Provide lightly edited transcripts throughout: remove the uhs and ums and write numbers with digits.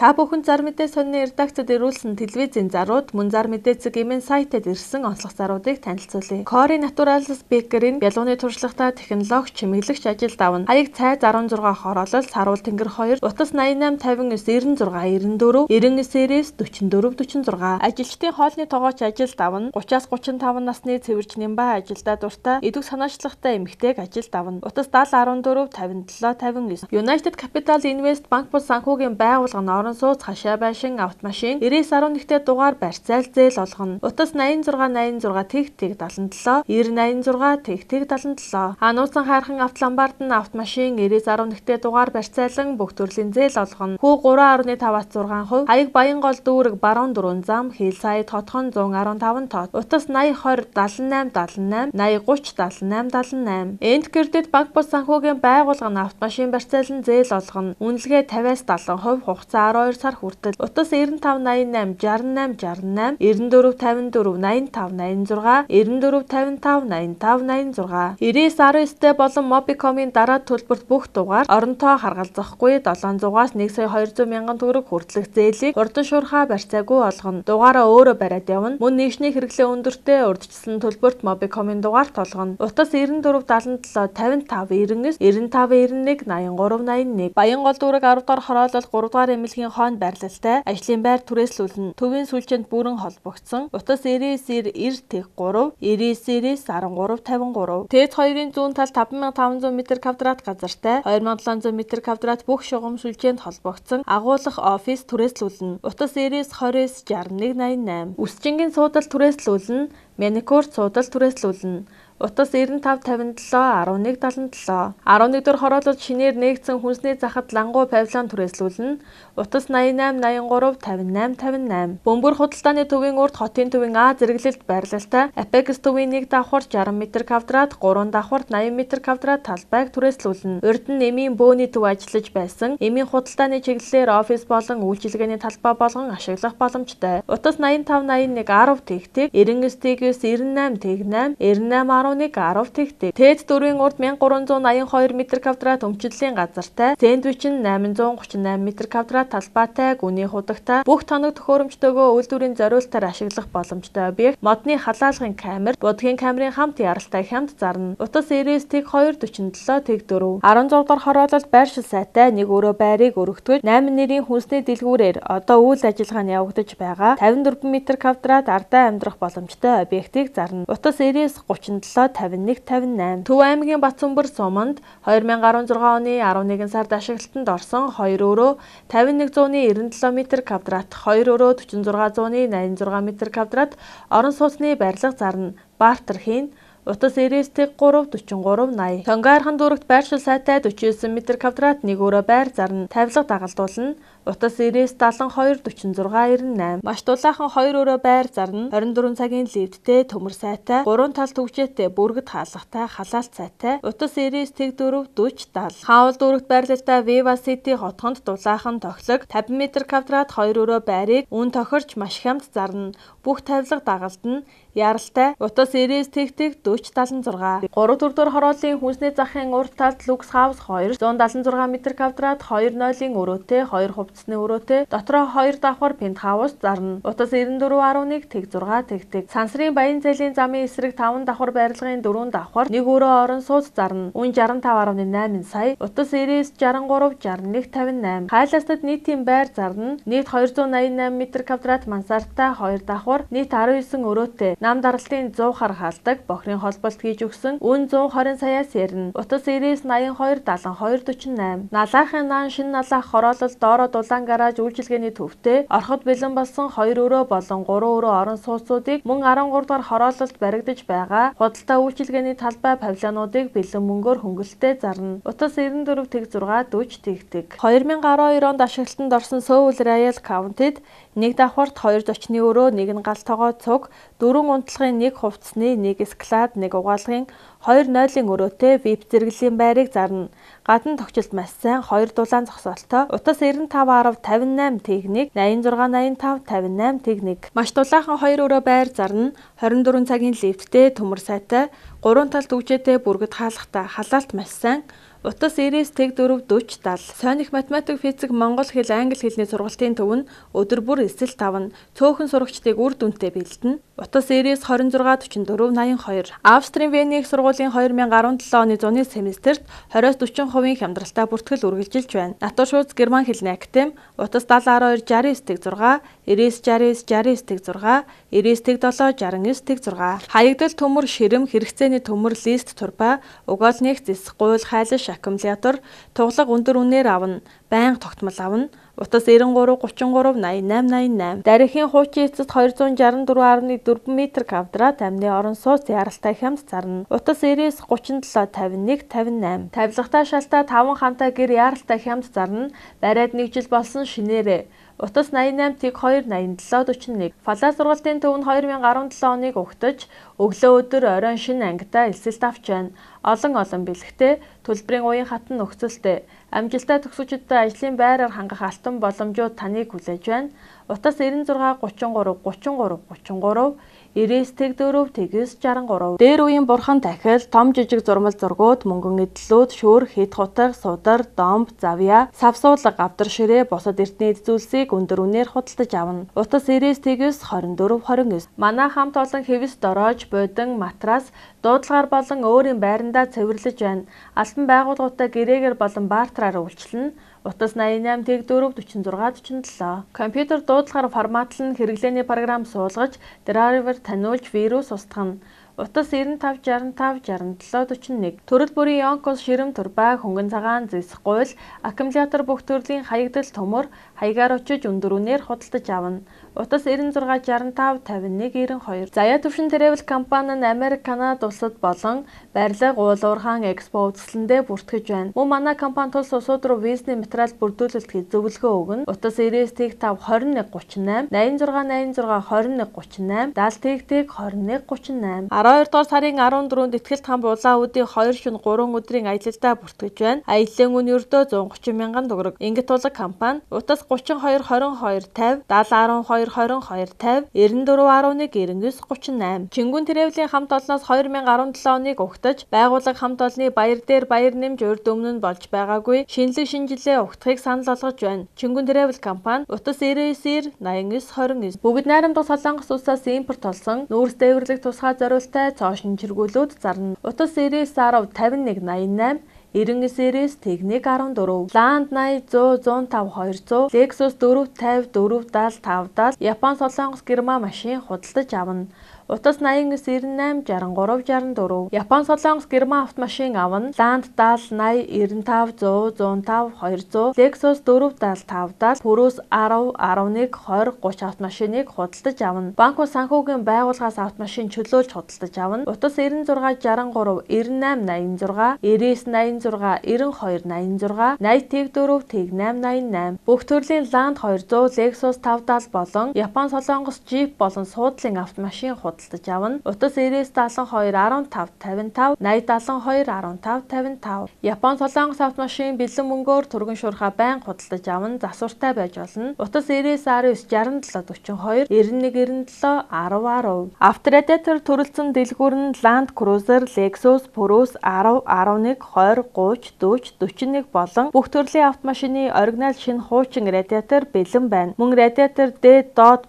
Та бүхэн зар мэдээ сонины редакцид ирүүлсэн телевизийн зарууд мөн зар мэдээ цэг эмийн сайтад ирсэн онцлог заруудыг танилцуулъя. Кори Натуралс Бэкерийн бялууны туршлагатай технологич чимэглэгч ажилд авна. Хаяг цай 16 хороолол саруул тэнгэр 2 утас 88 59 96 94 99 сериэс 44 46 ажилчдын хоолны тоогооч ажилд авна. 30-аас 35 насны цэвэрч Нямбаа ажилдаа дуртай идэвх санаачлагтай эмэгтэйг ажилд авна. Утас 70 14 57 59 United Capital Invest Банк бус санхүүгийн байгууллага орон сууц хашаа байшин автомашин 9911-т дугаар барьцаал зээл олгоно. Утас 8686 тэг 77 9086 тэг 77 Ануусан хайрхан автоламбард нь автомашин 9911-т дугаар барьцаалан бүх төрлийн зээл олгоно. Хүү 3.5-6%, хаяг Баянгол дүүрэг баруун 4 зам, хил саяд хотхон 115 тот. Утас 80 20 78 78 80 30 78 78 Энд кредит банк бус санхүүгийн байгууллага нь автомашин барьцаалан зээл олгоно. Үнэлгээ 50-аас 70%, хугацаа 12 сар хүртэл. Утас 9588 68 68 94 54 85 86 94 55 85 86 9919-т болон Mobicom-ийн дараад төлбөрт бүх дугаар оронтоо харгалзахгүй 700-аас 1,200,000 төгрөг хүртэлх зээлийг урдан шуурхай барьцаагүй олгоно. Дугаараа өөрөө бариад явна. Мөн нийгшний хэрэглээ өндөртэй урьдчилсан төлбөрт Mobicom-ийн дугаарт олгоно. Утас 94 77 55 99 95 91 83 81 Баянгол дүүрэг 10 дахь хороолол 3 дахь эмнэлгийн хойно байрлалтай ажлын байр түрээслүүлнэ. Төвийн сүлжээнд бүрэн холбогдсон. Утас 99 90 3 99 13 53 Тэд 2-ын зүүн тал 5500 м2 газартай 2700 м2 бүх шугам сүлжээнд холбогдсон агуулах офис түрээслүүлнэ. Утас 99 20 61 88 Үсчингийн суудал түрээслүүлнэ. Маникюр суудал түрээслүүлнэ. Утас 95 57 11 77 11 дэх хороололд шинээр нээгдсэн хүнсний захад лангуу павильон түрээслүүлнэ. Утас 88 83 58 58 Бөмбөр худалдааны төвийн урд хотын төвийн А зэрэглэлд байрлалтай Apex төвийн 1 давхар 60 м2, 3 давхар 80 м2 талбайг түрээслүүлнэ. Урд нь эмийн бөөний төв ажиллаж байсан. Эмийн худалдааны чиглэлээр офис болон үйлчилгээний талбай болгон ашиглах боломжтой. Утас 85 81 10 тэгтэг 99 98 8 98 11 10 тэгтэг Тэд 4-ийн урд 1382 м2 өмчлөлийн газартай сэндвич нь 838 м2 талбайтай гүний худагтай бүх тоног төхөөрөмжтэйгөө үйлдвэрийн зориулалтаар ашиглах боломжтой объект модны халаалгын камер будгийн камерын хамт яралтай хямд зарна. Утас 99 тэг 2 47 тэг 4 16 дахь хороололд байршил сайтай нэг өрөө байрыг өргөтгөж 8 нэрийн хүнсний дэлгүүрээр одоо үйл ажиллагаа нь явагдаж байгаа 54 м2 ардаа амьдрах боломжтой объектыг зарна. Утас 99 37 51 58 Төв аймгийн Батцүмбэр суманд 2016 оны 11 сард ашиглалтанд орсон 2 өрөө 5197 м2, 2 өрөө 4686 м2 орон сууцны барилга зарна. Бартер хийн Утас 99 тэг 3 43 80 Тонгойрхон дүүрэгт байршил сайтай 49 м2 нэг өрөө байр зарна. Тавилга дагалдуулна. Утас 99 72 46 98 Маш дулаахан 2 өрөө байр зарна. 24 цагийн лифттэй төмөр сайтай 3 тал төвчээтэй бүргэд хаалгатай халаалт сайтай. Утас 99 тэг 4 40 70 Хаул дүүрэгт байрлалтай Viva City хотгонд дулаахан тоглог 50 м2 2 өрөө байрыг үн тохирч маш хямд зарна. Бүх тавилга дагалдана. Яралтай Утас 99 тэг 40 76 3 дөрөвдөр хорооллын хүнсний захын урд талд Lux House 2 176 м2 2 нойлын өрөөтэй 2 хувцасны өрөөтэй дотроо 2 давхар пентхаус зарна. Утас 94 11 тэг 6 тэг Сансрын Баян зээлийн замын эсрэг 5 давхар барилгын 4 давхар нэг өрөө орон сууц зарна. Үн 65.8 сая. Утас 99 63 61 58 Хайластад нийтийн байр зарна. Нийт 288 м2 мансарттай 2 давхар нийт 19 өрөөтэй нам даралтын 100 хар хаалдаг бохрын холболт хийж өгсөн үн 120 саяас ярина. Утас 99 82 72 48 Налаахын наан шин налаах хороолол доороо дулаан гараж үйлчилгээний төвтэй ороход бэлэн болсон 2 өрөө болон 3 өрөө орон сууцуудыг мөн 13 дахь хороололд баригдаж байгаа худалдаа үйлчилгээний талбай павильонуудыг бэлэн мөнгөөр хөнгөлөлтөд зарна. Утас 94 тэг 6 40 тэг 2012 онд ашиглалтанд орсон Seoul Royal County-д нэг давхарт 2 зочны өрөө, нэг нь гал тогоо цуг, 4 унтлагын, нэг хувцсны, нэг эсклад, нэг угаалгын, 2 нойлын өрөөтэй VIP зэрэглэлийн байрыг зарна. Гадна тогтчлт маш сайн 2 дулаан зогсоолтой. Утас 95 10 58 техник 86 85 58 техник. Маш дулаахан 2 өрөө байр зарна. 24 цагийн лифттэй төмөр сайтай 3 тал төвчээтэй бүргэд хаалгатай халаалт маш сайн. Утас 99-4-40-70. Сойных математик, физик, монгол хэл, англи хэлний сургалтын төв нь өдөр бүр эсэл 5. Цөөхөн сурагчдыг үр дүнтэй бэлдэнэ. Утас 26-44-82. Австрийн Вений их сургуулийн 2017 оны зуны семестрт 20-40% хямдралтай бүртгэл үргэлжилж байна. Натур шууц герман хэлний академи утас 70-12-69-6, 99-69-69-6, 99-7-69-6. Хаягдал төмөр ширэм хэрэгцээний төмөр лист турба, угаалных зэс гуйл хайлш аккумулятор, туглаг өндөр үнээр авна, байнга тогтмол авна. Утас 93-33-88-88. Дарихийн хуучин эцэст 264.4 м квадрат амны орон сууц яралтай хямд зарна. Утас 99-37-51-58. Тавилгатай шалтаа 5 хантай гэр яралтай хямд зарна. Бариад 1 жил болсон шинээрээ. Утас 88-2-87-41. Фалаа сургалтын төв нь 2017 оныг угтаж, өглөө өдөр оройн шинэ ангидаа элсэлт авч байна. Олон бэлэгтэй, төлбөрийн уян хатан нөхцөлтэй, амжилттай төгсөгчдөд ажлын байраар хангах алтан боломжууд таныг хүлээж байна. Утас 96-33-33-33, 99-4-9-63. Дээр үеийн бурхан дахил, том жижиг зурмал зургууд, мөнгөн эдлүүд, шүүр, хит хутаг, судар, домб, завья, савсуулга, гавдар ширээ, бусад эртний эд зүйлсийг өндөр үнээр худалдаж авна. Утас 99-24-29. Манай хамт олон хэвс дороож, бодин, матрас, дуудлагаар болон өөрийн байрандаа цэвэрлэж байна. Албан байгууллагуудаа гэрээгээр болон бартраар үйлчилнэ. Утас 88-4-46-47. Компьютер дуудлагаар форматлан хэрэглээний програм суулгаж, драйвер таниулж вирус устгана. Утас 95-65-67-41. Төрөл бүрийн Yonkos ширэм турба, хөнгөн цагаан зэс гуйл, аккумулятор бүх төрлийн хаягдал төмөр, хаягаар очиж өндөр үнээр худалдаж авна. Утас 96-65-51-92. Заяа төвшин travel компани нь Америк, Канада улсад болон барилга, уул уурхаан, экспо үзэсгэлэндээ бүртгэж байна. Мөн манай компани тус улсууд руу визний материал бүрдүүлэлт зөвлөгөө өгнө. Утас 99-5-21-38, 86-86-21-38, 70-21-38. 12 дугаар сарын 14-нд Итгэлт хам улаан үүдийн 2 шөнө 3 өдрийн аялалдаа бүртгэж байна. Аяллаа үн ердөө 130 мянган төгрөг. Ингээд улаг компани утас 32-22-50, 70-12-22-50, 94-11-99-38. Чингүн Travel-ийн хамт олноос 2017 оныг угтаж, байгууллага хамт олонны баяр дээр баяр нэмж урьд өмнө нь болж байгаагүй шинэлэг шинжилгээ угтахыг санал болгож байна. Чингүн Travel компани утас 99-89-29. Бүгд найрамдах Солонгос улсаас импорт болсон нүүрс дээвэрлэх тусгай зориултай цоошин чиргүүлүүд зарна. Утас 99-10-51-88, 99-1-14. Land 80-100-105-200, Lexus 450-470-570, Япон, Солонгос, Герман машин худалдаж авна. Утас 89-98-63-64. Япон, Солонгос, Герман автомашин авна. Land 70-95-100-105-200, Lexus 470-570, Purus 10-11-20-30 автомашиныг худалдаж авна. Банкус санхүүгийн байгууллагаас автомашин чөлөөлж худалдаж авна. Утас 96-63-98-86, 99-86-92-86, 80-4-8-88. Бүх төрлийн Land 200, Lexus 570 болон Япон, Солонгос, Jeep болон суудлын автомашин худалдаж авна. Утас 99-72-15-55, 80-72-15-55. Япон, Солонгос автомашин бэлэн мөнгөөр түргэн шуурхаа байн худалдаж авна. Засвартай байж болно. Утас 99-19-67-42, 91-97-10-10. Авторадиатор төрөлцөн дэлгүүр нь Land Cruiser, Lexus, Purus 10-11-20-30-40-41 болон бүх төрлийн автомашины оригинал шинэ хуучин радиатор бэлэн байна. Мөн радиатор D.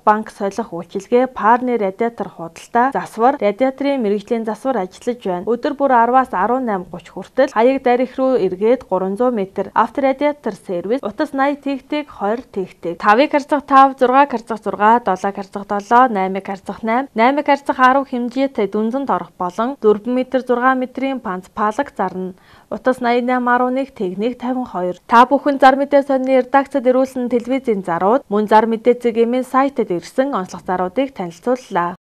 банк солих үйлчилгээ, Parny радиатор худалдаа, засвар, радиаторын мэргэжлийн засвар ажиллаж байна. Өдөр бүр 10-аас 18:30 хүртэл хаяг дарих руу эргээд 300 м. Авторадиатор сервис. Утас 80-20-20, 5-ыг харьцах 5, 6-ыг харьцах 6, 7-ыг харьцах 7, 8-ыг харьцах 8, 8-ыг харьцах 10 хэмжээтэй дүнзэнд орох болон 4 м, 6 м-ийн панц палаг зарна. Утас 88-11-51-52. Та бүхэн зар мэдээ сонины редакцид ирүүлсэн телевизийн зарууд, мөн зар мэдээ цэгийн сайтад ирсэн онцлог заруудыг танилцууллаа.